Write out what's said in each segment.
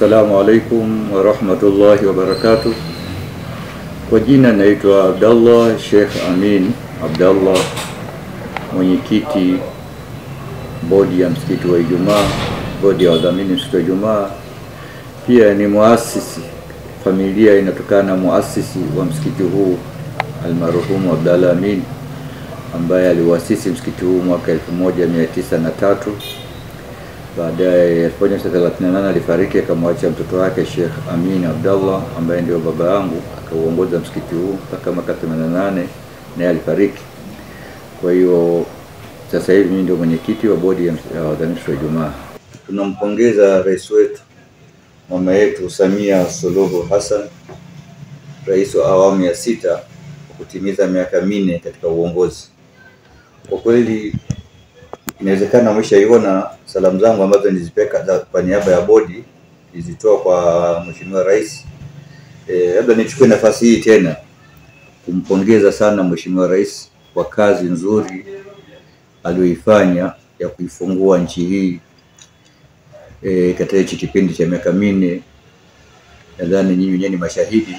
Assalamu alaikum wa rahmatullahi wa barakatuh. Kwa jina naitwa Abdallah Sheikh Amin Abdallah, mwenyekiti bodi ya msikiti wa Ijumaa, bodi ya wadhamini msikiti wa Ijumaa. Pia ni muasisi, familia inatokana na muasisi wa msikiti huu almarhumu Abdallah Amin, ambaye aliwasisi msikiti huu mwaka 1903. Baadaye 1938 alifariki, akamwacha mtoto wake Sheikh Amin Abdallah ambaye ndio baba yangu, akauongoza msikiti huu mpaka mwaka 88 naye alifariki. Kwa hiyo sasa hivi mimi ndio mwenyekiti wa bodi ya wadhamini wa Ijumaa. Tunampongeza rais wetu, mama yetu Samia Suluhu Hassan, rais wa awamu ya 6, kwa kutimiza miaka 4 katika uongozi. Kwa kweli inawezekana umeshaiona salamu zangu ambazo nilizipeka kwa niaba ya bodi, nilizitoa kwa mheshimiwa rais. Labda nichukue nafasi hii tena kumpongeza sana mheshimiwa rais kwa kazi nzuri aliyoifanya ya kuifungua nchi hii katika hichi kipindi cha miaka 4. Nadhani nyinyi wenyewe ni mashahidi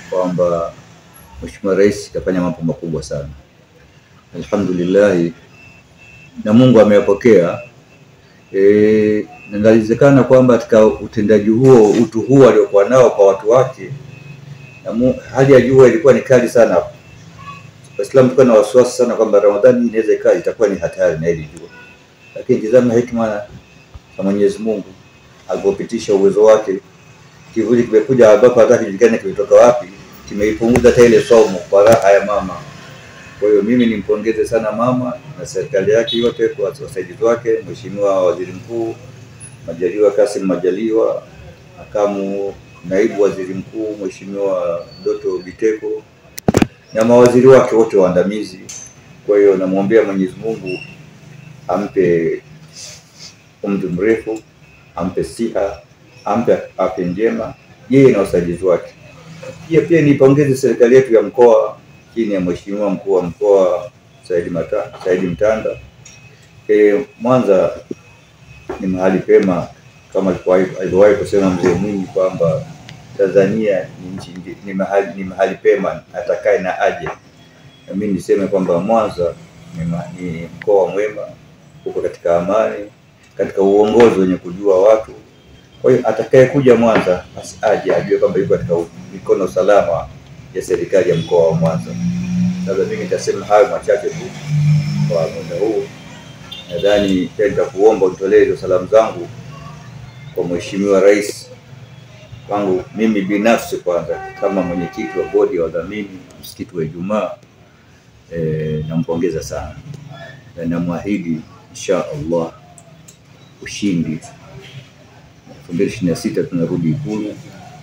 kwamba mheshimiwa rais kafanya mambo makubwa sana. Alhamdulillah, na Mungu ameyapokea. Inawezekana kwamba katika utendaji huo, utu huo aliokuwa nao kwa watu wake, na hali ya jua ilikuwa ni kali sana. Waislamu tulikuwa na wasiwasi sana kwamba Ramadhani inaweza ikawa itakuwa ni hatari na ile jua. Lakini tazama hikma ya Mwenyezi Mungu alipopitisha uwezo wake, kivuli kimekuja ambapo hata kijulikane kimetoka wapi, kimeipunguza hata ile somo kwa raha ya mama. Kwa hiyo mimi nimpongeze sana mama na serikali yake yote, kwa wasaidizi wake, Mheshimiwa Waziri Mkuu Majaliwa Kassim Majaliwa, makamu naibu waziri mkuu Mheshimiwa Doto Biteko, na mawaziri wake wote waandamizi. Kwa hiyo namwombea Mwenyezi Mungu ampe umri mrefu, ampe siha, ampe afya njema yeye na wasaidizi wake. Pia nipongeze serikali yetu ya mkoa chini ya Mheshimiwa mkuu wa mkoa Saidi Mtanda. Mwanza ni mahali pema, kama aliwahi kusema mzee Mwinyi kwamba Tanzania ni mahali pema, atakaye na aje. Na mimi niseme kwamba Mwanza ni mkoa mwema, uko katika amani, katika uongozi wenye kujua watu. Kwa hiyo atakaye kuja Mwanza aje ajue kwamba yuko katika mikono salama ya serikali ya mkoa wa Mwanza. Sasa mimi nitasema hayo machache tu kwa muda huu. Nadhani nitaenda kuomba utolee hizo salamu zangu kwa mheshimiwa rais wangu mimi binafsi, kwanza kama mwenyekiti wa bodi ya wadhamini msikiti wa Ijumaa. Nampongeza sana na namwahidi insha Allah ushindi. 2026 tunarudi Ikulu,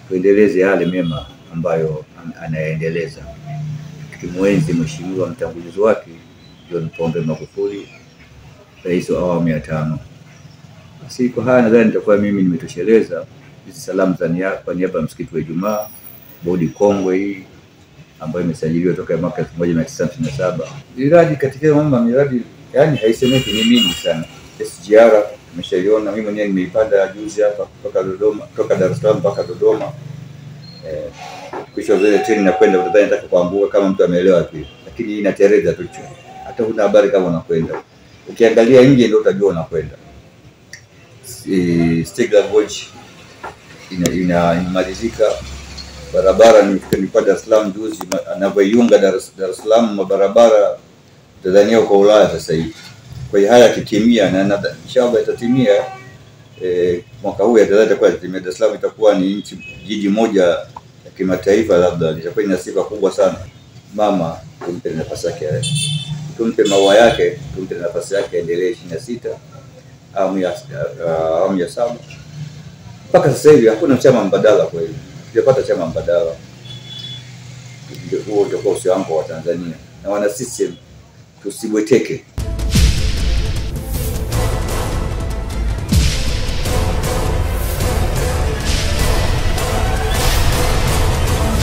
tuendeleze yale mema ambayo anaendeleza, tukimwenzi mheshimiwa mtangulizi wake John Pombe Magufuli, rais wa awamu ya 5. Basi kwa haya nadhani nitakuwa mimi nimetosheleza hizi salamu kwa niaba ya msikiti wa Ijumaa, bodi kongwe hii ambayo imesajiliwa toka mwaka 1997. Miradi katika miradi yani haisemeki, ni mingi sana. SGR nimeshaiona mimi mwenyewe, nimeipanda juzi hapa kutoka Dar es Salaam mpaka Dodoma. Kisha zile treni nakwenda utadhani nataka kuambuka kama mtu ameelewa tu, lakini inatereza tu chini, hata huna habari kama unakwenda. Ukiangalia nje ndio utajua unakwenda. Stigler Gorge inamalizika, barabara nilikuwa Dar es Salaam juzi, anavyoiunga Dar es Salaam mabarabara Tanzania kwa Ulaya sasa hivi. Kwa hiyo haya kitimia, na inshallah itatimia mwaka huu, itakuwa Dar es Salaam itakuwa ni jiji moja ya kimataifa, labda litakuwa ina sifa kubwa sana. Mama tumpe nafasi yake, tumpe maua yake, tumpe nafasi yake, endelee 26 awamu ya 7 mpaka sasa hivi. Hakuna chama mbadala, kwa hiyo tujapata chama mbadala. Ndio huo ndio usiango wa Tanzania, na wana CCM tusibweteke.